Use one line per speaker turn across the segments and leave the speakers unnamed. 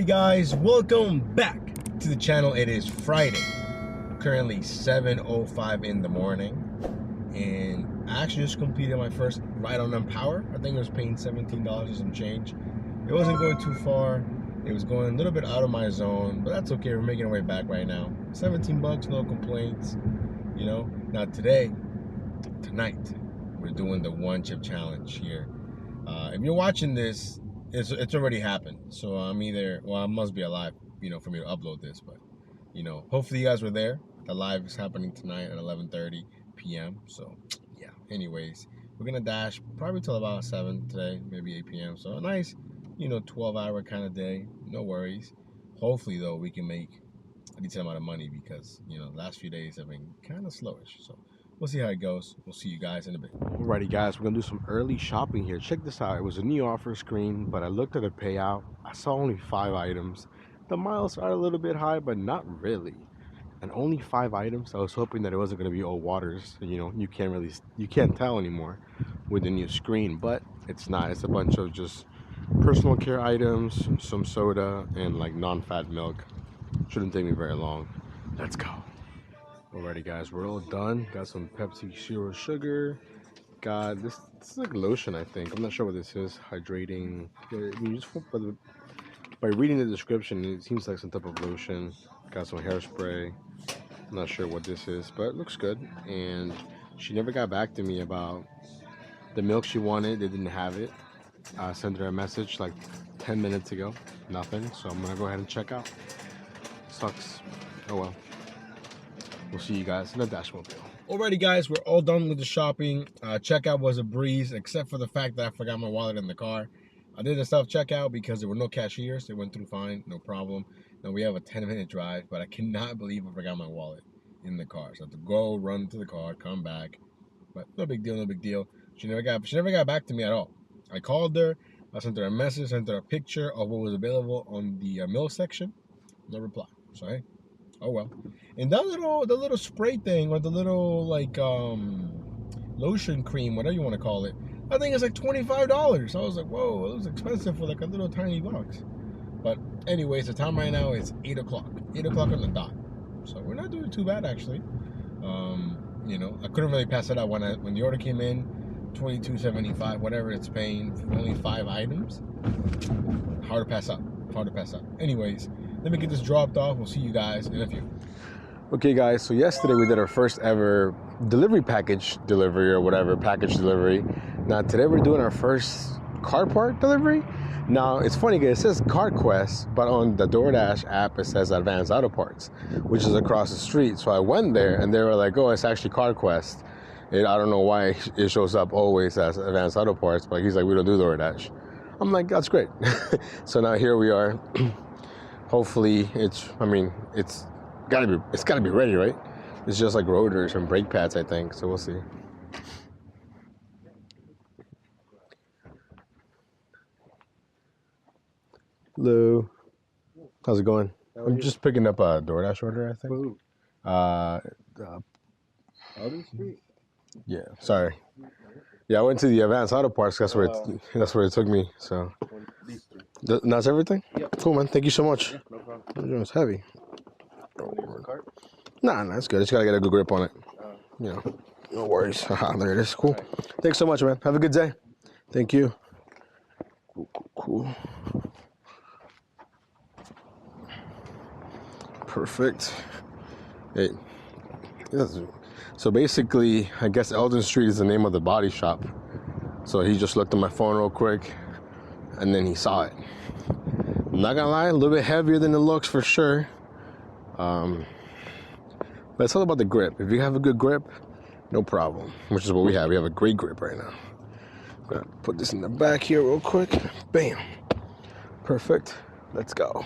guys, welcome back to the channel. It is Friday, currently 7:05 in the morning, and I actually just completed my first ride on Empower. I think I was paying $17 and some change. It wasn't going too far. It was going a little bit out of my zone, but that's okay. We're making our way back right now. 17 bucks, no complaints, you know. Now tonight, we're doing the one chip challenge here. If you're watching this, it's already happened. So I'm either, well, I must be alive, you know, for me to upload this. But, you know, hopefully you guys were there. The live is happening tonight at 11:30 p.m. So, yeah. Anyways, we're going to dash probably till about 7 today, maybe 8 p.m. So a nice, you know, 12-hour kind of day. No worries. Hopefully, though, we can make a decent amount of money because, you know, the last few days have been kind of slowish. So we'll see how it goes. We'll see you guys in a bit.
Alrighty guys, we're gonna do some early shopping here. Check this out. It was a new offer screen, but I looked at the payout. I saw only 5 items. The miles are a little bit high, but not really. And only 5 items. I was hoping that it wasn't gonna be old waters. You know, you can't tell anymore with the new screen, but it's not. It's a bunch of just personal care items, some soda, and like non-fat milk. Shouldn't take me very long. Let's go. Alrighty guys, we're all done. Got some Pepsi Zero Sugar. Got this is like lotion, I think. I'm not sure what this is. Hydrating. By reading the description, it seems like some type of lotion. Got some hairspray. I'm not sure what this is, but it looks good. And she never got back to me about the milk she wanted. They didn't have it. I sent her a message like 10 minutes ago. Nothing. So I'm gonna go ahead and check out. Sucks. Oh well. We'll see you guys in the Dashmobile.
Alrighty guys, we're all done with the shopping. Checkout was a breeze, except for the fact that I forgot my wallet in the car. I did the self-checkout because there were no cashiers. It went through fine, no problem. Now we have a 10-minute drive, but I cannot believe I forgot my wallet in the car. So I have to go, run to the car, come back. But no big deal, no big deal. She never got back to me at all. I called her, I sent her a message, sent her a picture of what was available on the milk section. No reply. So hey. Oh well. And that the little spray thing, or the little like lotion cream, whatever you want to call it, I think it's like $25. I was like, whoa, it was expensive for like a little tiny box. But anyways, the time right now is 8 o'clock. 8 o'clock on the dot. So we're not doing too bad actually. You know, I couldn't really pass it out when the order came in, $22.75, whatever it's paying, for only 5 items. Hard to pass up. Hard to pass up. Anyways, let me get this dropped off. We'll see you guys in a few.
Okay guys, so yesterday we did our first ever package delivery. Now today we're doing our first car part delivery. Now it's funny because it says CarQuest, but on the Doordash app it says Advanced Auto Parts, which is across the street. So I went there and they were like, oh, it's actually CarQuest. And I don't know why it shows up always as Advanced Auto Parts, but he's like, we don't do Doordash. I'm like, that's great. So now here we are. Hopefully it's gotta be ready, right? It's just like rotors and brake pads, I think. So we'll see. Hello. How's it going? I'm just picking up a Doordash order, I think.
Auto Street?
Yeah, sorry. Yeah, I went to the Advanced Auto Parts. That's where it took me. So that's everything.
Yep.
Cool, man. Thank you so much.
Yeah, no problem.
It's heavy. Nah, it's good. Just gotta get a good grip on it. You know, no worries. There it is. Cool. Thanks so much, man. Have a good day. Thank you. Cool. Perfect. Hey. So basically, I guess Eldon Street is the name of the body shop. So he just looked at my phone real quick, and then he saw it. I'm not gonna lie, a little bit heavier than it looks for sure. But it's all about the grip. If you have a good grip, no problem. Which is what we have. We have a great grip right now. I'm gonna put this in the back here real quick. Bam. Perfect. Let's go.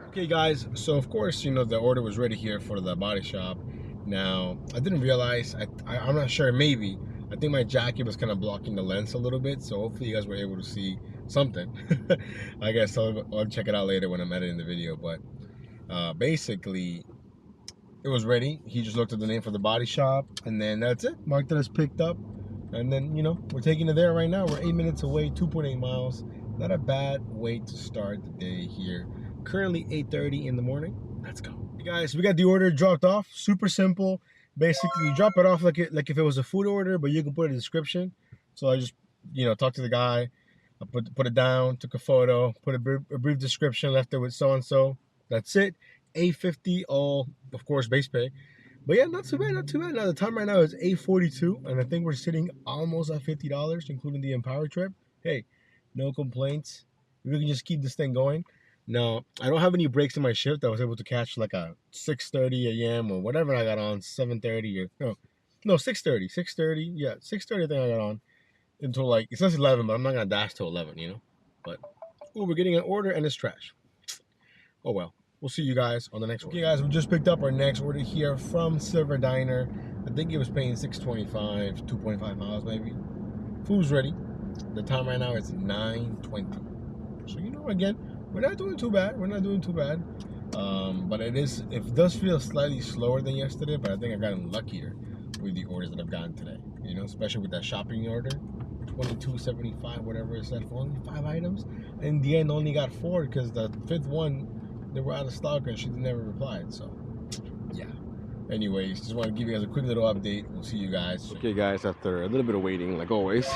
Okay guys, so of course, you know, the order was ready here for the body shop. Now, I didn't realize, I'm not sure, maybe, I think my jacket was kind of blocking the lens a little bit, so hopefully you guys were able to see something. I guess I'll check it out later when I'm editing the video, but basically, it was ready. He just looked at the name for the body shop, and then that's it. Marked it as picked up, and then, you know, we're taking it there right now. We're 8 minutes away, 2.8 miles. not a bad way to start the day here. Currently 8:30 in the morning. Let's go. Hey guys, we got the order dropped off. Super simple. Basically, you drop it off like if it was a food order, but you can put a description. So I just, talked to the guy. I put it down, took a photo, put a brief description, left it with so and so. That's it. $8.50, all of course base pay. But yeah, not too bad, not too bad. Now the time right now is 8:42, and I think we're sitting almost at $50, including the Empower trip. Hey, no complaints. We can just keep this thing going. Now, I don't have any breaks in my shift. I was able to catch like a 6:30 a.m. or whatever I got on, 7:30 or no, 6:30. 6:30, yeah, 6:30 I think I got on until like, it says 11, but I'm not gonna dash till 11, But, we're getting an order and it's trash. Oh well. We'll see you guys on the next one. Okay, guys, we just picked up our next order here from Silver Diner. I think it was paying $6.25, 2.5 miles maybe. Food's ready. The time right now is 9:20. So again, we're not doing too bad. We're not doing too bad. But it does feel slightly slower than yesterday. But I think I've gotten luckier with the orders that I've gotten today. Especially with that shopping order. $22.75, whatever it said, for only 5 items. In the end, only got 4 because the 5th one, they were out of stock and she never replied. So, yeah. Anyways, just want to give you guys a quick little update. We'll see you guys.
Okay, guys, after a little bit of waiting, like always,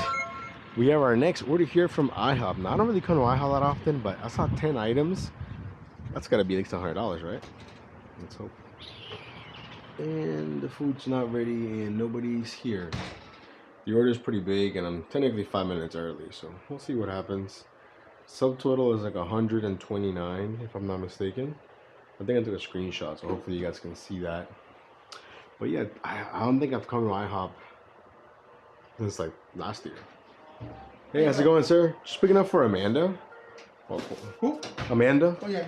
we have our next order here from IHOP. Now, I don't really come to IHOP that often, but I saw 10 items. That's got to be at least $100, right? Let's hope. And the food's not ready and nobody's here. The order is pretty big and I'm technically 5 minutes early, so we'll see what happens. Subtotal is like 129 if I'm not mistaken. I think I took a screenshot, so hopefully you guys can see that. But yeah, I don't think I've come to IHOP since like last year. Hey, how's it going, sir? Just picking up for Amanda.
Who?
Amanda?
Oh, yeah.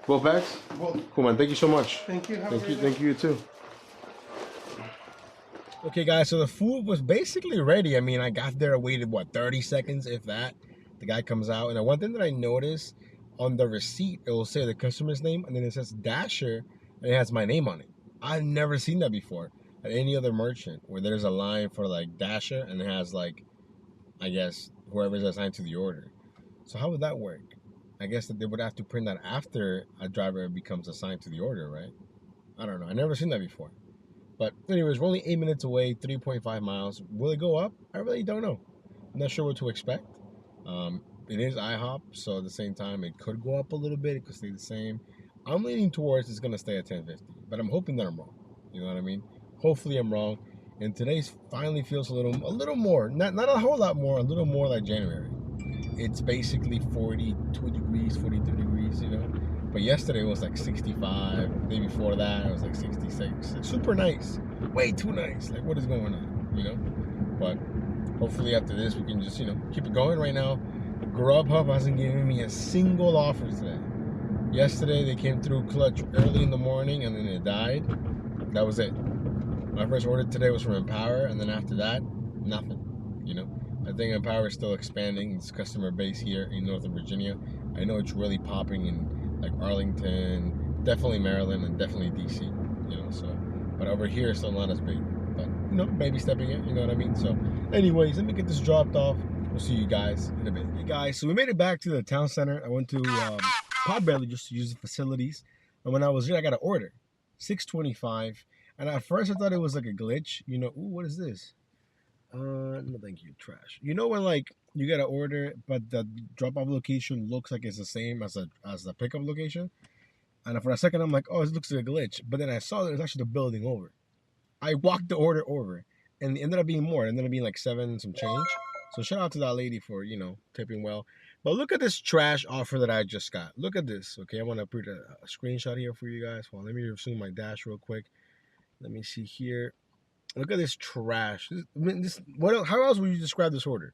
Both bags?
Both.
Cool, man. Thank you so much.
Thank you.
Thank you too.
Okay, guys, so the food was basically ready. I mean, I got there, I waited, 30 seconds, if that. The guy comes out, and one thing that I noticed on the receipt, it will say the customer's name, and then it says Dasher, and it has my name on it. I've never seen that before at any other merchant, where there's a line for like Dasher, and it has like, I guess, whoever's assigned to the order. So how would that work? I guess that they would have to print that after a driver becomes assigned to the order, right? I don't know. I've never seen that before. But anyways, we're only 8 minutes away, 3.5 miles. Will it go up? I really don't know. I'm not sure what to expect. It is IHOP, so at the same time, it could go up a little bit. It could stay the same. I'm leaning towards it's going to stay at 10.50, but I'm hoping that I'm wrong. You know what I mean? Hopefully I'm wrong. And today's finally feels a little more, not a whole lot more, a little more like January. It's basically 42 degrees, 43 degrees, But yesterday was like 65. The day before that, it was like 66. It's super nice. Way too nice. Like, what is going on, But hopefully after this, we can just, keep it going. Right now, Grubhub hasn't given me a single offer today. Yesterday, they came through clutch early in the morning, and then it died. That was it. My first order today was from Empower, and then after that, nothing, I think Empower is still expanding its customer base here in Northern Virginia. I know it's really popping in like Arlington, definitely Maryland, and definitely DC, so, but over here it's still not as big, but maybe stepping it, you know what I mean? So anyways, let me get this dropped off. We'll see you guys in a bit. Hey guys, so we made it back to the town center. I went to Potbelly just to use the facilities, and when I was there, I got an order, $6.25, and at first I thought it was like a glitch, ooh, what is this? No thank you, trash. When like you get an order, but the drop-off location looks like it's the same as the pickup location, and for a second I'm like, oh, it looks like a glitch. But then I saw that it's actually the building over. I walked the order over, and it ended up being more. It ended up being like 7 and some change. So shout out to that lady for tipping well. But look at this trash offer that I just got. Look at this. Okay, I want to put a screenshot here for you guys. Well, let me zoom my dash real quick. Let me see here. Look at this trash. How else would you describe this order?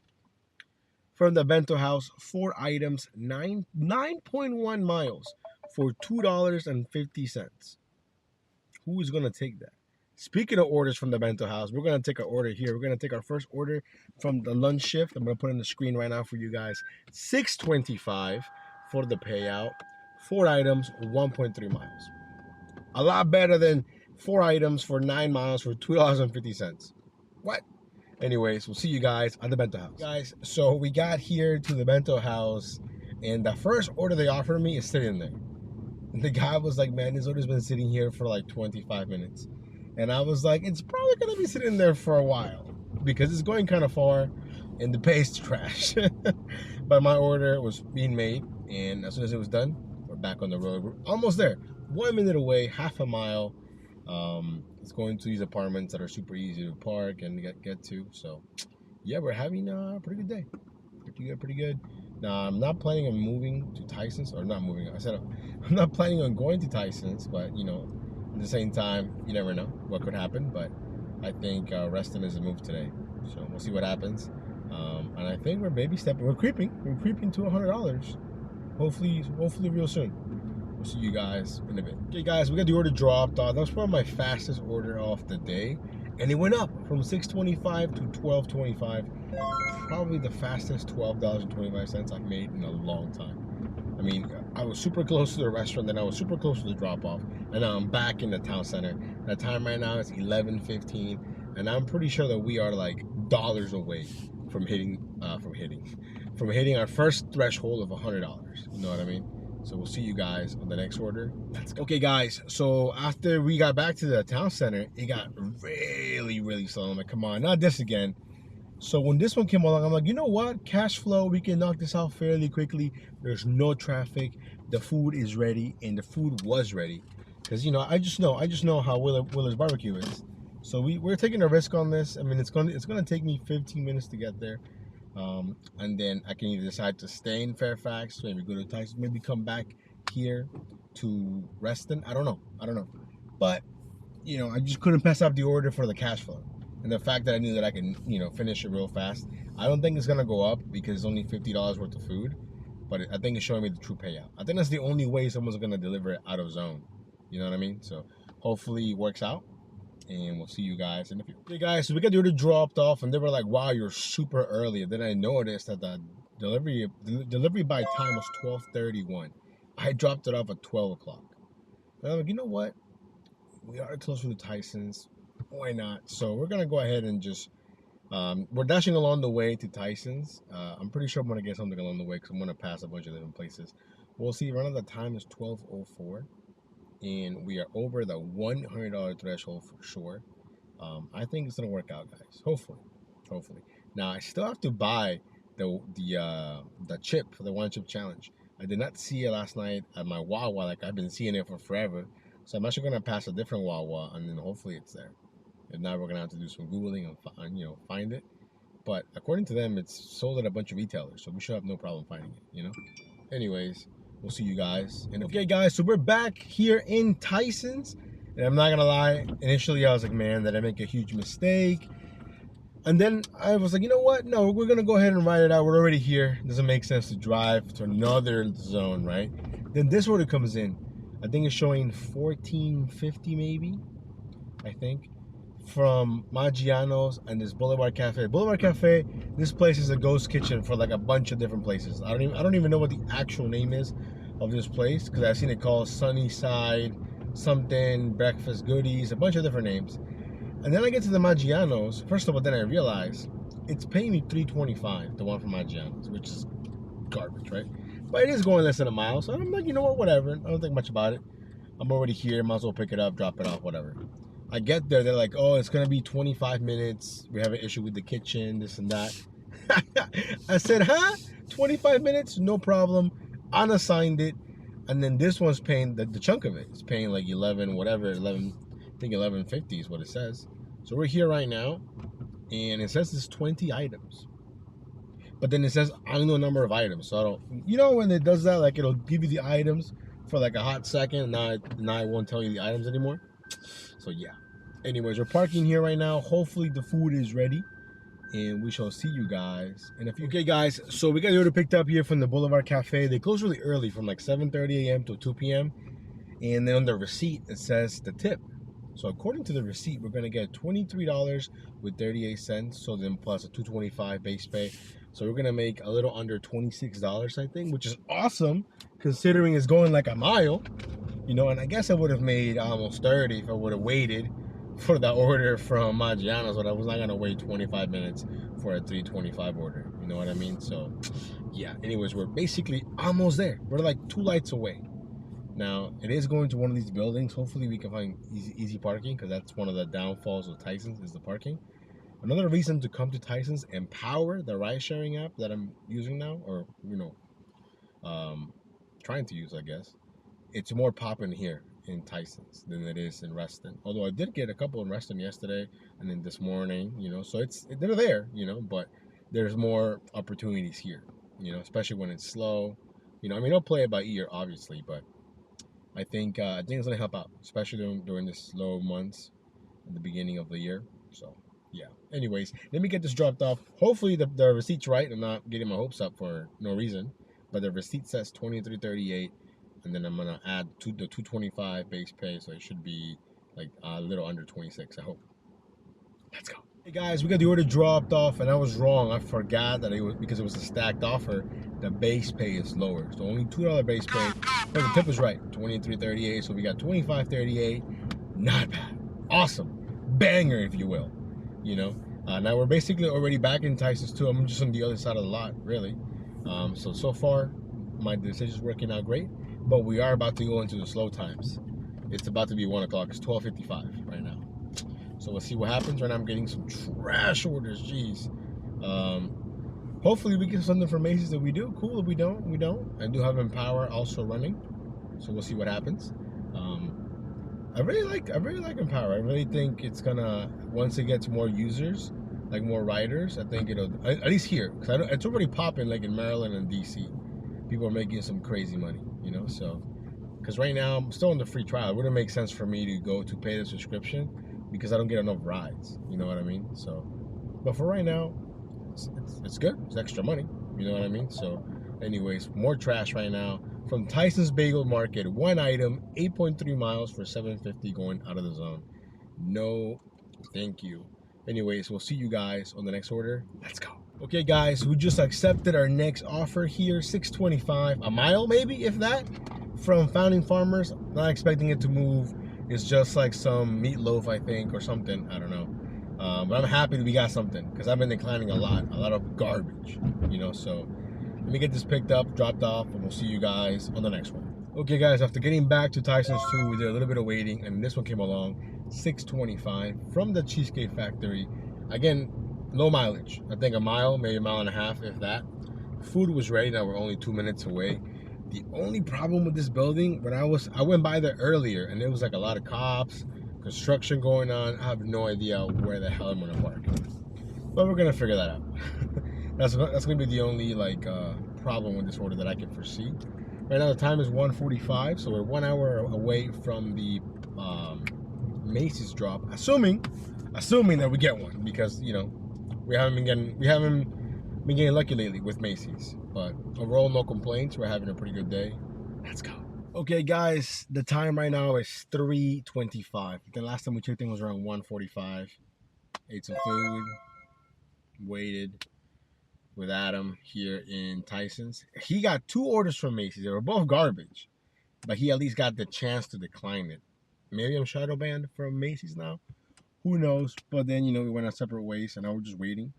From the Bento House, 4 items, 9.1 miles for $2.50. Who is going to take that? Speaking of orders from the Bento House, we're going to take an order here. We're going to take our first order from the lunch shift. I'm going to put it on the screen right now for you guys. $6.25 for the payout. 4 items, 1.3 miles. A lot better than 4 items for 9 miles for $2.50. What? Anyways, we'll see you guys at the bento house. Guys, so we got here to the bento house, and the first order they offered me is sitting there. And the guy was like, man, this order's been sitting here for like 25 minutes. And I was like, it's probably gonna be sitting there for a while because it's going kind of far and the pay is trash. But my order was being made, and as soon as it was done, we're back on the road. We're almost there. 1 minute away, half a mile. It's going to these apartments that are super easy to park and get to. So yeah, we're having a pretty good day. Pretty good. Now, I'm not planning on moving to Tysons, or not moving. I said I'm not planning on going to Tysons, but you know, at the same time, you never know what could happen. But I think Reston is a move today, so we'll see what happens. And I think we're baby stepping. We're creeping to $100. Hopefully real soon. We'll see you guys in a bit. Okay, guys, we got the order dropped off. That was probably my fastest order off the day, and it went up from $6.25 to $12.25. Probably the fastest $12.25 I've made in a long time. I mean, I was super close to the restaurant, then I was super close to the drop-off, and now I'm back in the town center. The time right now is 11:15, and I'm pretty sure that we are like dollars away from hitting our first threshold of $100. You know what I mean? So we'll see you guys on the next order. Let's go. Okay, guys, so after we got back to the town center, it got really slow. I'm like, come on, not this again. So when this one came along, I'm like, you know what? Cash flow, we can knock this out fairly quickly. There's no traffic. The food is ready, and the food was ready. Because, you know, I just know how Willer's barbecue is. So we're taking a risk on this. I mean, it's gonna take me 15 minutes to get there. And then I can either decide to stay in Fairfax, maybe go to Tysons, maybe come back here to Reston. I don't know. But, you know, I just couldn't pass up the order for the cash flow. And the fact that I knew that I can, you know, finish it real fast. I don't think it's going to go up because it's only $50 worth of food. But I think it's showing me the true payout. I think that's the only way someone's going to deliver it out of zone. You know what I mean? So hopefully it works out. And we'll see you guys in a few. Okay, guys, so we got the order dropped off, and they were like, wow, you're super early. And then I noticed that the delivery by time was 12:31. I dropped it off at 12 o'clock. And I'm like, you know what? We are close to the Tysons. Why not? So we're going to go ahead and just, we're dashing along the way to Tysons. I'm pretty sure I'm going to get something along the way because I'm going to pass a bunch of different places. We'll see. Right now the time is 12:04. And we are over the $100 threshold for sure. I think it's gonna work out, guys. Hopefully. Now I still have to buy the chip for the one chip challenge. I did not see it last night at my Wawa. Like I've been seeing it for forever. So I'm actually gonna pass a different Wawa, and then hopefully it's there. If not, we're gonna have to do some googling and you know, find it. But according to them, it's sold at a bunch of retailers, so we should have no problem finding it. You know. Anyways. We'll see you guys. Okay, guys, so we're back here in Tysons. And I'm not going to lie, initially I was like, man, did I make a huge mistake? And then I was like, you know what? No, we're going to go ahead and ride it out. We're already here. It doesn't make sense to drive to another zone, right? Then this order comes in. I think it's showing $14.50 maybe, I think, from Maggiano's and this Boulevard Cafe. Boulevard Cafe, this place is a ghost kitchen for like a bunch of different places. I don't even know what the actual name is of this place because I've seen it called Sunnyside something, breakfast goodies, a bunch of different names. And then I get to the Maggiano's. First of all, then I realize it's paying me $3.25, the one from Maggiano's, which is garbage, right? But it is going less than a mile, so I'm like, you know what, whatever. I don't think much about it. I'm already here, might as well pick it up, drop it off, whatever. I get there, they're like, oh, it's gonna be 25 minutes. We have an issue with the kitchen, this and that. I said, huh? 25 minutes? No problem. Unassigned it. And then this one's paying the chunk of it. It's paying like 11, whatever, 11, I think 11.50 is what it says. So we're here right now, and it says it's 20 items. But then it says unknown number of items. So I don't, you know, when it does that, like it'll give you the items for like a hot second, and now it won't tell you the items anymore. So yeah. Anyways, we're parking here right now. Hopefully the food is ready, and we shall see you guys in a few. Okay, guys. So we got the order picked up here from the Boulevard Cafe. They close really early, from like 7:30 a.m. to 2 p.m. And then on the receipt it says the tip. So according to the receipt, we're gonna get $23 with 38 cents. So then plus a $2.25 base pay. So we're gonna make a little under $26, I think, which is awesome considering it's going like a mile. You know, and I guess I would have made almost 30 if I would have waited for that order from Maggiano's, but I was not gonna wait 25 minutes for a 325 order. You know what I mean? So yeah. Anyways, we're basically almost there. We're like 2 lights away. Now it is going to one of these buildings. Hopefully we can find easy parking, because that's one of the downfalls of Tysons is the parking. Another reason to come to Tysons, empower the ride sharing app that I'm using now, or trying to use, I guess. It's more popping here in Tysons than it is in Reston. Although I did get a couple in Reston yesterday and then this morning, so they're there, but there's more opportunities here, especially when it's slow. I'll play it by ear, obviously, but I think it's gonna help out, especially during the slow months at the beginning of the year. So yeah. Anyways, let me get this dropped off. Hopefully the receipt's right. I'm not getting my hopes up for no reason. But the receipt says $23.38, and then I'm gonna add the $225 base pay, so it should be like a little under 26. I hope. Let's go. Hey guys, we got the order dropped off, and I was wrong. I forgot that because it was a stacked offer. The base pay is lower, so only $2 base pay. But the tip was right, $23.38. So we got $25.38. Not bad. Awesome. Banger, if you will. Now we're basically already back in Tysons too. I'm just on the other side of the lot, really. So far, my decision's working out great. But we are about to go into the slow times. It's about to be 1 o'clock. It's 12:55 right now. So we'll see what happens. Right now I'm getting some trash orders. Jeez. Hopefully we get something from Macy's that we do. Cool. If we don't, we don't. I do have Empower also running. So we'll see what happens. I really like Empower. I really think it's gonna, once it gets more users, like more riders, I think it'll, at least here, because it's already popping like in Maryland and DC. People are making some crazy money, so, because right now I'm still in the free trial. It wouldn't make sense for me to go to pay the subscription because I don't get enough rides, you know what I mean? So, but for right now, it's good. It's extra money, you know what I mean? So anyways, more trash right now. From Tysons Bagel Market, 1 item, 8.3 miles for $7.50 going out of the zone. No, thank you. Anyways, we'll see you guys on the next order. Let's go. Okay, guys, we just accepted our next offer here, $6.25, a mile maybe, if that, from Founding Farmers. Not expecting it to move. It's just like some meatloaf, I think, or something. I don't know. But I'm happy that we got something, because I've been declining a lot of garbage, so. Let me get this picked up, dropped off, and we'll see you guys on the next one. Okay, guys, after getting back to Tysons 2, we did a little bit of waiting, and this one came along, $6.25 from the Cheesecake Factory. Again, low mileage. I think a mile, maybe a mile and a half, if that. Food was ready. Now we're only 2 minutes away. The only problem with this building, I went by there earlier, and there was like a lot of cops, construction going on. I have no idea where the hell I'm gonna park. But we're gonna figure that out. That's gonna be the only problem with this order that I can foresee. Right now the time is 1:45, so we're 1 hour away from the Macy's drop. Assuming that we get one, because we haven't been getting lucky lately with Macy's. But overall, no complaints. We're having a pretty good day. Let's go. Okay, guys, the time right now is 3:25. The last time we checked in was around 1:45. Ate some food, waited with Adam here in Tysons. He got 2 orders from Macy's. They were both garbage, but he at least got the chance to decline it. Maybe I'm shadow banned from Macy's now. Who knows? But then, we went our separate ways, and now we're just waiting.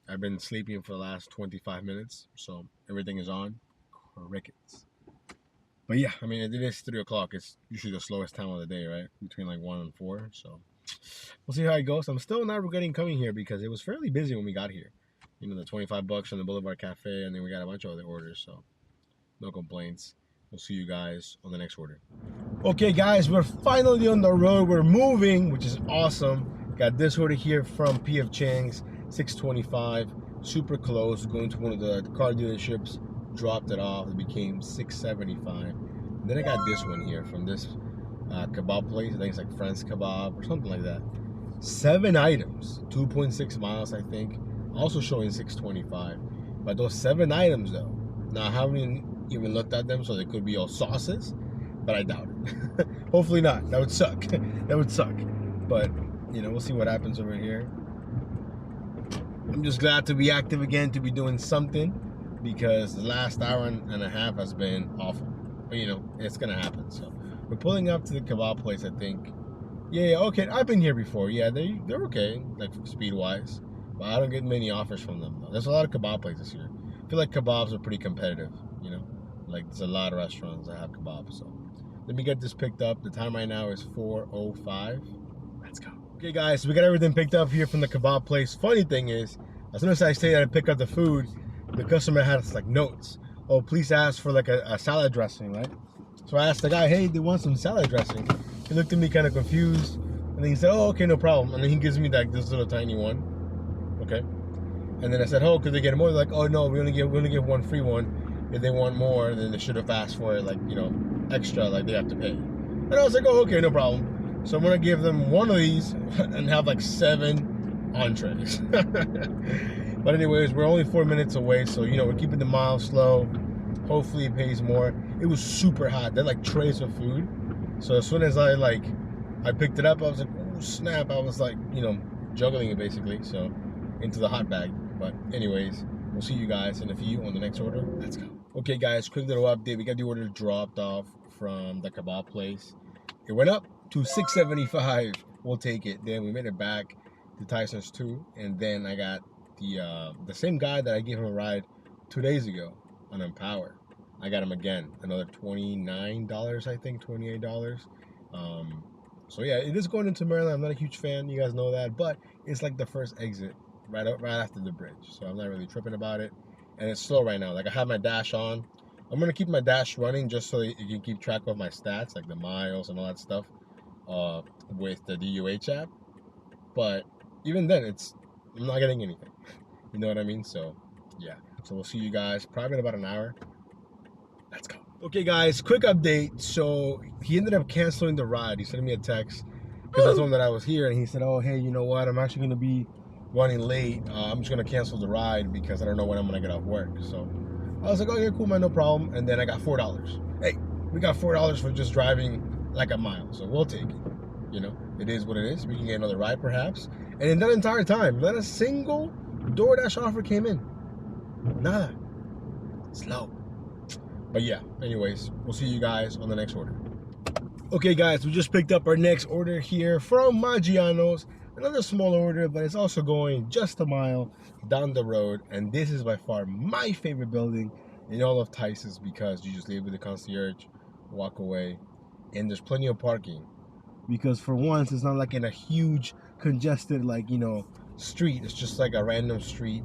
I've been sleeping for the last 25 minutes, so everything is on. Crickets. But yeah, it is 3 o'clock. It's usually the slowest time of the day, right? Between like 1 and 4. So we'll see how it goes. I'm still not regretting coming here because it was fairly busy when we got here. The $25 from the Boulevard Cafe, and then we got a bunch of other orders, so no complaints. We'll see you guys on the next order. Okay, guys, we're finally on the road. We're moving, which is awesome. Got this order here from P.F. Chang's, $6.25, super close. Going to one of the car dealerships, dropped it off. It became $6.75. And then I got this one here from this kebab place. I think it's like Friends Kebab or something like that. 7 items, 2.6 miles, I think. Also showing $6.25. But those 7 items though, now I haven't even looked at them, so they could be all sauces, but I doubt it. Hopefully not. That would suck. That would suck. But we'll see what happens over here. I'm just glad to be active again, to be doing something, because the last hour and a half has been awful. But it's gonna happen. So we're pulling up to the kebab place, I think. Yeah, okay. I've been here before. Yeah, they're okay, like speed wise. But I don't get many offers from them though. There's a lot of kebab places here. I feel like kebabs are pretty competitive, you know? Like there's a lot of restaurants that have kebabs. So let me get this picked up. The time right now is 4:05. Let's go. Okay guys, so we got everything picked up here from the kebab place. Funny thing is, as soon as I say that I pick up the food, the customer has like notes. Oh, please ask for like a salad dressing, right? So I asked the guy, hey, they want some salad dressing. He looked at me kind of confused, and then he said, oh, okay, no problem. And then he gives me like this little tiny one, okay? And then I said, oh, could they get more? They're like, oh no, we only give one free one. If they want more, then they should have asked for it, like, you know, extra, like they have to pay. And I was like, oh, okay, no problem. So I'm gonna give them one of these and have like 7 entrees. But anyways, we're only 4 minutes away, so you know we're keeping the miles slow. Hopefully it pays more. It was super hot. They're like trays of food. So as soon as I picked it up, I was like, oh snap. I was like, you know, juggling it basically. So into the hot bag. But anyways, we'll see you guys in a few on the next order. Let's go. Okay guys, quick little update. We got the order dropped off from the kebab place. It went up to $6.75. We'll take it. Then we made it back to Tysons too. And then I got the same guy that I gave him a ride 2 days ago on Empower. I got him again, another $29, I think, $28. So yeah, it is going into Maryland. I'm not a huge fan, you guys know that, but it's like the first exit right after the bridge. So I'm not really tripping about it. And it's slow right now. Like I have my dash on. I'm gonna keep my dash running just so you can keep track of my stats, like the miles and all that stuff, with the DUH app. But even then, I'm not getting anything. You know what I mean? So yeah. So we'll see you guys probably in about an hour. Let's go. Okay guys, quick update. So he ended up canceling the ride. He sent me a text because I told him that I was here, and he said, oh hey, you know what, I'm actually gonna be running late. I'm just gonna cancel the ride because I don't know when I'm gonna get off work. So I was like, okay, cool man, no problem. And then I got $4. Hey, we got $4 for just driving like a mile, so we'll take it. You know, it is what it is. We can get another ride perhaps. And in that entire time, not a single DoorDash offer came in. Nada. Slow. But yeah, anyways, we'll see you guys on the next order. Okay guys, we just picked up our next order here from Maggiano's. Another small order, but it's also going just a mile down the road. And this is by far my favorite building in all of Tysons because you just leave with the concierge, walk away, and there's plenty of parking. Because for once, it's not like in a huge, congested, like, you know, street. It's just like a random street.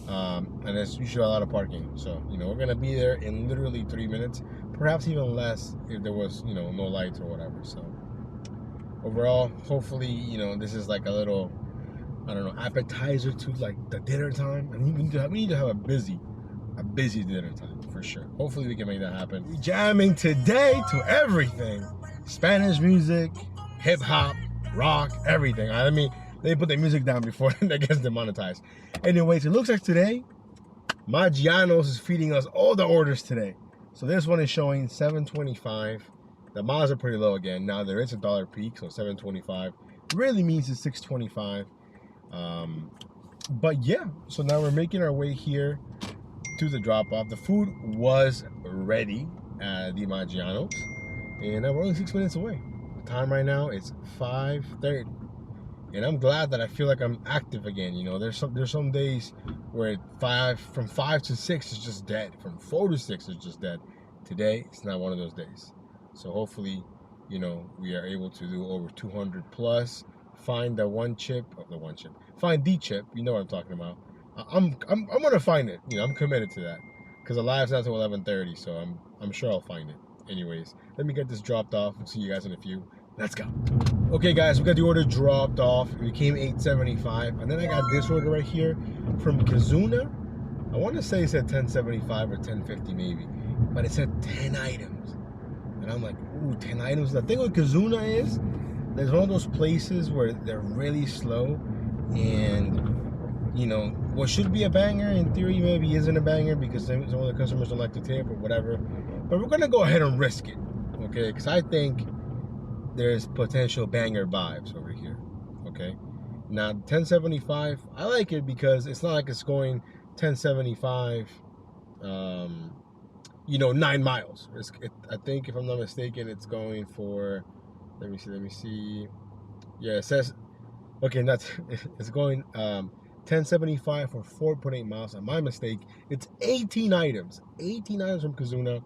And there's usually a lot of parking. So, you know, we're going to be there in literally 3 minutes. Perhaps even less if there was, you know, no lights or whatever. So, overall, hopefully, you know, this is like a little, I don't know, appetizer to like the dinner time. And we need to have a busy dinner time for sure. Hopefully we can make that happen. We're jamming today to everything. Spanish music, hip hop, rock, everything. I mean, they put the music down before that gets demonetized. Anyways, it looks like today, Maggiano's is feeding us all the orders today. So this one is showing $7.25. The miles are pretty low again. Now there is a dollar peak, so $7.25 really means it's $6.25. But yeah, so now we're making our way here to the drop-off. The food was ready at the Maggiano's, and we're only 6 minutes away. The time right now is 5:30, and I'm glad that I feel like I'm active again. You know, there's some days where from 5 to 6 is just dead. From 4 to 6 is just dead. Today, it's not one of those days. So hopefully, you know, we are able to do over 200 plus. Find the chip. You know what I'm talking about. I'm gonna find it. You know, I'm committed to that because the live's not till 11:30, so I'm sure I'll find it. Anyways, let me get this dropped off. We'll see you guys in a few. Let's go. Okay, guys, we got the order dropped off. It became $8.75, and then I got this order right here from Kazuna. I want to say it said $10.75 or $10.50 maybe, but it said 10 items, and I'm like, ooh, 10 items. The thing with Kazuna is, there's one of those places where they're really slow, and you know, what should be a banger in theory maybe isn't a banger because some of the customers don't like to tip or whatever. But we're gonna go ahead and risk it, okay? Because I think there's potential banger vibes over here, okay? Now, $10.75, I like it because it's not like it's going $10.75, you know, 9 miles. I think if I'm not mistaken, it's going for, let me see. Yeah, it says, okay, that's, it's going 1075 for 4.8 miles. And my mistake, it's 18 items. 18 items from Kizuna.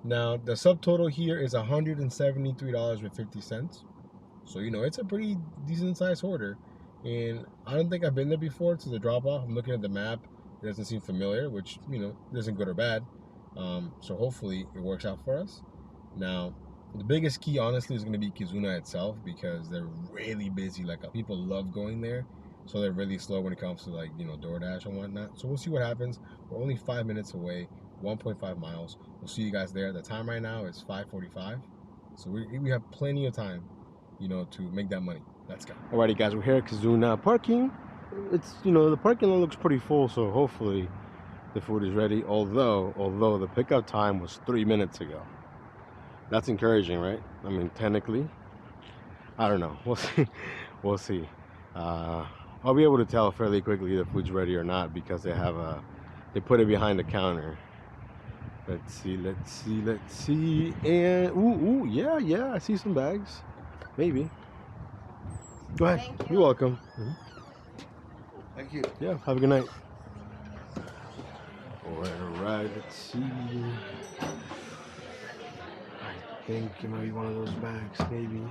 Now, the subtotal here is $173.50. So, you know, it's a pretty decent sized order. And I don't think I've been there before to the drop off. I'm looking at the map. It doesn't seem familiar, which, you know, isn't good or bad. So hopefully it works out for us. Now, the biggest key, honestly, is going to be Kizuna itself, because they're really busy. Like, people love going there. So they're really slow when it comes to, like, you know, Doordash and whatnot. So we'll see what happens. We're only 5 minutes away, 1.5 miles. We'll see you guys there. The time right now is 5:45. So we have plenty of time, you know, to make that money. Let's go.
Alrighty, guys, we're here at Kizuna. Parking, it's, you know, the parking lot looks pretty full, so hopefully the food is ready. Although the pickup time was 3 minutes ago. That's encouraging, right? I mean, technically, I don't know. We'll see. We'll see. I'll be able to tell fairly quickly if the food's ready or not, because they put it behind the counter. Let's see. And ooh, yeah, I see some bags. Maybe. Go ahead.
Thank you.
You're welcome.
Thank you.
Yeah, have a good night. Alright, let's see. I think it might be one of those bags, maybe.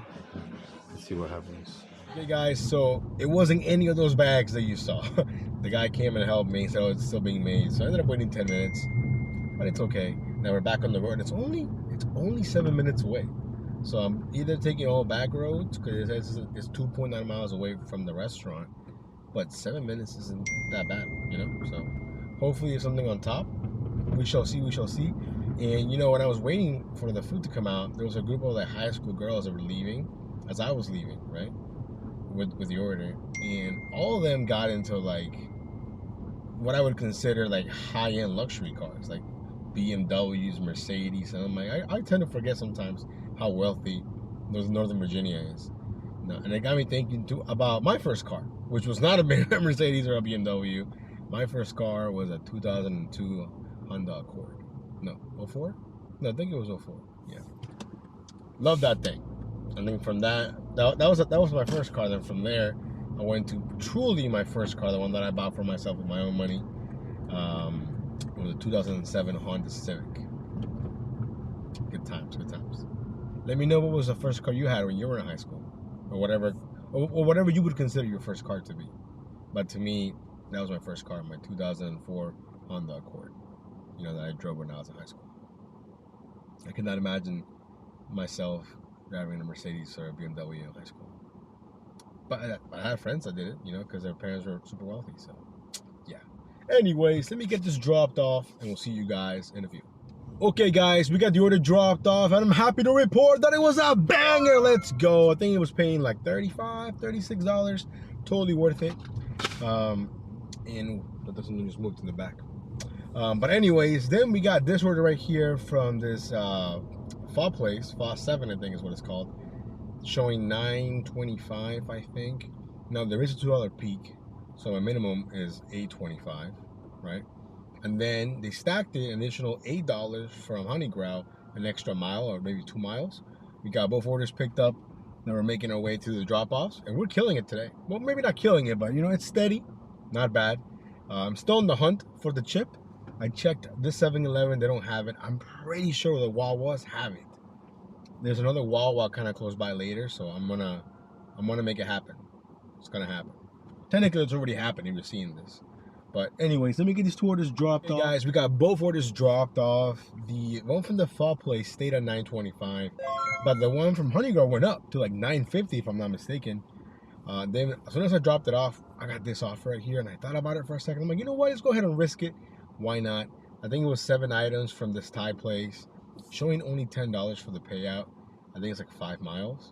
Let's see what happens.
Okay, guys, so it wasn't any of those bags that you saw. The guy came and helped me, so it's still being made. So I ended up waiting 10 minutes, but it's okay. Now we're back on the road. It's only 7 minutes away. So I'm either taking all back roads, because it's 2.9 miles away from the restaurant, but 7 minutes isn't that bad, you know? So hopefully there's something on top. We shall see. And, you know, when I was waiting for the food to come out, there was a group of, like, high school girls that were leaving as I was leaving, right? With the order, and all of them got into, like, what I would consider, like, high-end luxury cars, like BMWs, Mercedes. And I'm like, I tend to forget sometimes how wealthy those Northern Virginia is. And it got me thinking too about my first car, which was not a Mercedes or a BMW. My first car was a 2002 Honda Accord. No, 04? No, I think it was 04. Yeah, love that thing. And then from that was my first car. Then from there, I went to truly my first car, the one that I bought for myself with my own money. It was a 2007 Honda Civic. Good times. Let me know what was the first car you had when you were in high school, or whatever you would consider your first car to be. But to me, that was my first car, my 2004 Honda Accord. You know, that I drove when I was in high school. I could not imagine myself driving a Mercedes or a BMW in high school. But I had friends that did it, you know, because their parents were super wealthy. So, yeah. Anyways, let me get this dropped off, and we'll see you guys in a few. Okay, guys, we got the order dropped off, and I'm happy to report that it was a banger. Let's go. I think it was paying like $35, $36. Totally worth it. And that doesn't just move to the back. But anyways, then we got this order right here from this pho place, Pho 7, I think is what it's called, showing $9.25, I think. Now there is a $2 peak, so my minimum is $8.25, right? And then they stacked it, an additional $8 from Honeygrow, an extra mile or maybe 2 miles. We got both orders picked up. Now we're making our way to the drop-offs, and we're killing it today. Well, maybe not killing it, but you know, it's steady, not bad. I'm still on the hunt for the chip. I checked this 7-Eleven, they don't have it. I'm pretty sure the Wawas have it. There's another Wawa kind of close by later, so I'm gonna make it happen. It's gonna happen. Technically, it's already happened if you're seeing this. But anyways, let me get these 2 orders dropped off. Guys, we got both orders dropped off. The one from the pho place stayed at $9.25, but the one from Honeygrow went up to like $9.50 if I'm not mistaken. Then as soon as I dropped it off, I got this offer right here, and I thought about it for a second. I'm like, you know what? Let's go ahead and risk it. Why not? I think it was 7 items from this Thai place, showing only $10 for the payout. I think it's like 5 miles.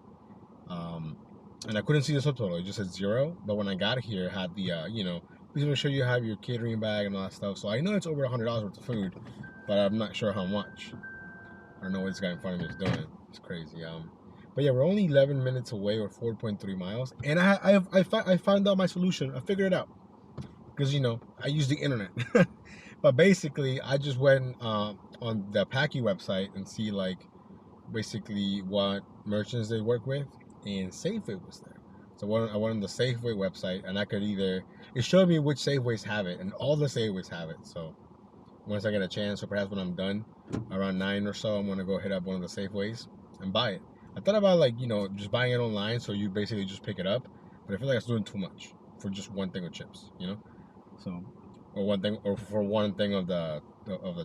And I couldn't see the subtotal. It just said 0. But when I got here, it had the, you know, please make sure you have your catering bag and all that stuff. So I know it's over $100 worth of food, but I'm not sure how much. I don't know what this guy in front of me is doing. It's crazy. But yeah, we're only 11 minutes away, or 4.3 miles. And I found out my solution. I figured it out. Because, you know, I use the internet. But basically, I just went on the Packy website and see, like, basically what merchants they work with, and SafeIt was there. So I went on the Safeway website, and I could either, it showed me which Safeways have it, and all the Safeways have it. So once I get a chance, or perhaps when I'm done, around 9 or so, I'm gonna go hit up one of the Safeways and buy it. I thought about, like, you know, just buying it online, so you basically just pick it up, but I feel like it's doing too much for just one thing of chips, you know. So, or one thing, or for one thing of the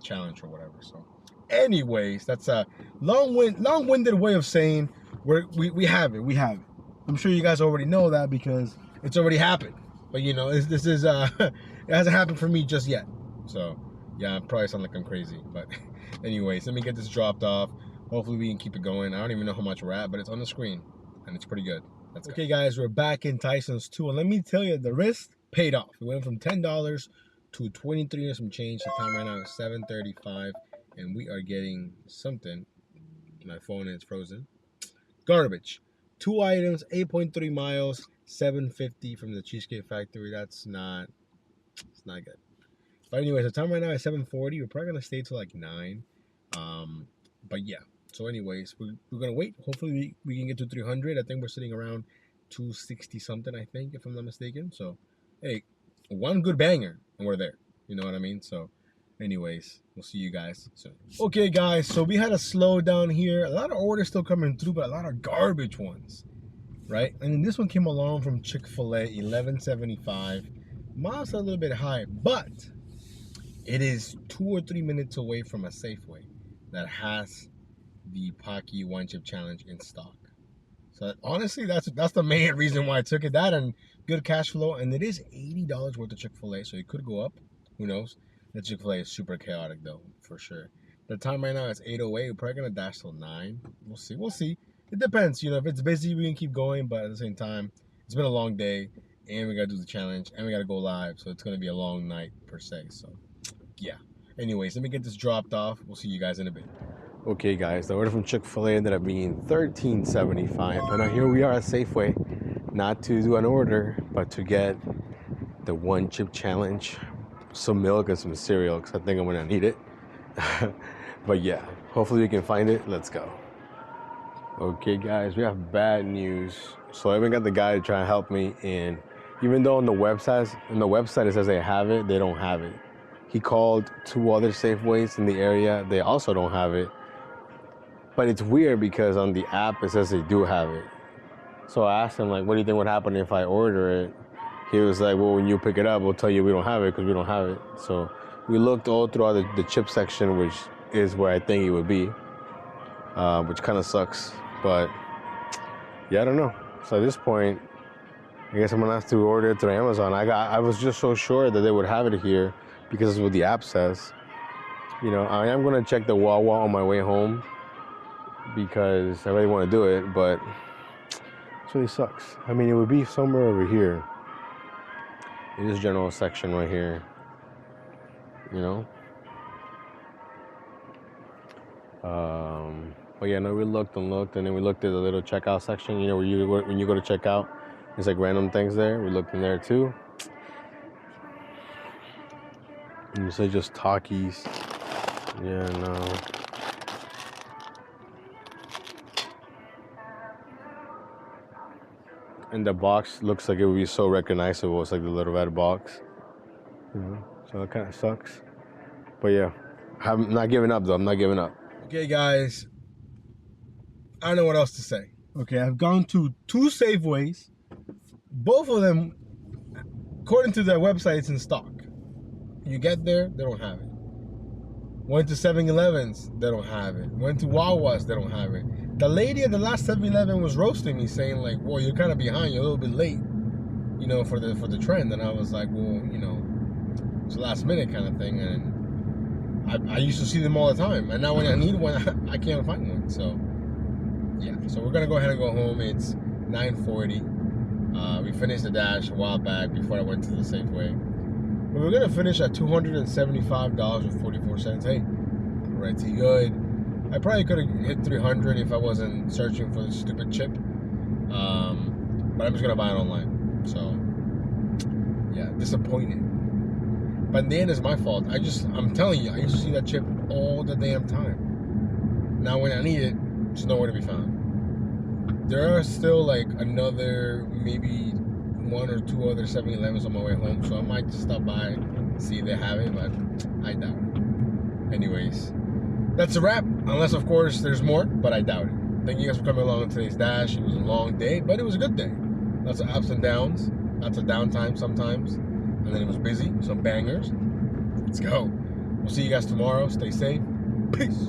challenge or whatever. So, anyways, that's a long-winded way of saying we have it. We have it. I'm sure you guys already know that because it's already happened. But you know, this is it hasn't happened for me just yet. So yeah, I probably sound like I'm crazy. But anyways, let me get this dropped off. Hopefully we can keep it going. I don't even know how much we're at, but it's on the screen and it's pretty good. Let's go. Okay, guys, we're back in Tysons too, and let me tell you, the risk paid off. We went from $10 to 23 and some change. The time right now is 7:35, and we are getting something. My phone is frozen. Garbage. 2 items, 8.3 miles, 750 from the Cheesecake Factory. It's not good. But anyways, the time right now is 7:40. We're probably gonna stay till like 9. But yeah. So anyways, we're gonna wait. Hopefully we can get to 300. I think we're sitting around 260 something, I think, if I'm not mistaken. So hey, one good banger and we're there. You know what I mean? So anyways, we'll see you guys soon. Okay, guys, so we had a slow down here. A lot of orders still coming through, but a lot of garbage ones, right? And then this one came along from Chick-fil-A, $11.75. Miles are a little bit high, but it is 2 or 3 minutes away from a Safeway that has the Pocky One Chip Challenge in stock. So honestly, that's the main reason why I took it. That and good cash flow, and it is $80 worth of Chick-fil-A, so it could go up. Who knows? The Chick-fil-A is super chaotic though, for sure. The time right now is 8:08. We're probably gonna dash till 9. We'll see. It depends. You know, if it's busy, we can keep going. But at the same time, it's been a long day, and we gotta do the challenge, and we gotta go live. So it's gonna be a long night per se. So yeah. Anyways, let me get this dropped off. We'll see you guys in a bit.
Okay, guys, the order from Chick-fil-A ended up being $13.75. And now here we are at Safeway, not to do an order, but to get the One Chip Challenge, some milk and some cereal, because I think I'm gonna need it. But yeah, hopefully we can find it. Let's go. Okay, guys, we have bad news. So I even got the guy to try and help me, and even though on the website it says they have it, they don't have it. He called 2 other Safeways in the area. They also don't have it. But it's weird because on the app it says they do have it. So I asked him, like, what do you think would happen if I order it? He was like, well, when you pick it up, we'll tell you we don't have it because we don't have it. So we looked all throughout the chip section, which is where I think it would be, which kind of sucks. But yeah, I don't know. So at this point, I guess I'm gonna have to order it through Amazon. I was just so sure that they would have it here because that's what the app says. You know, I am gonna check the Wawa on my way home because I really want to do it, but it really sucks. I mean, it would be somewhere over here in this general section right here, you know. But yeah, no, we looked, and then we looked at the little checkout section. You know, when you go to checkout, there's like random things there. We looked in there too, and you say just Takis. Yeah, no. And the box looks like it would be so recognizable. It's like the little red box. You know? So it kind of sucks. But yeah, I'm not giving up though. I'm not giving up.
Okay, guys. I don't know what else to say. Okay, I've gone to 2 Safeways. Both of them, according to their website, it's in stock. You get there, they don't have it. Went to 7-Elevens, they don't have it. Went to Wawa's, they don't have it. The lady at the last 7-Eleven was roasting me, saying like, "Well, you're kind of behind. You're a little bit late, you know, for the trend." And I was like, "Well, you know, it's a last minute kind of thing." And I used to see them all the time, and now when I need one, I can't find one. So yeah, so we're gonna go ahead and go home. It's 9:40. We finished the dash a while back before I went to the Safeway. But we're gonna finish at $275.44. Hey, pretty good. I probably could have hit 300 if I wasn't searching for the stupid chip. But I'm just gonna buy it online. So yeah, disappointed. But in the end, it's my fault. I'm telling you, I used to see that chip all the damn time. Now when I need it, it's nowhere to be found. there are still like another maybe 1 or 2 other 7-Elevens on my way home, so I might just stop by, see if they have it, but I doubt it. Anyways, that's a wrap, unless of course there's more, but I doubt it. Thank you guys for coming along on today's dash. It was a long day, but it was a good day. Lots of ups and downs, lots of downtime sometimes, and then it was busy, some bangers. Let's go. We'll see you guys tomorrow. Stay safe. Peace.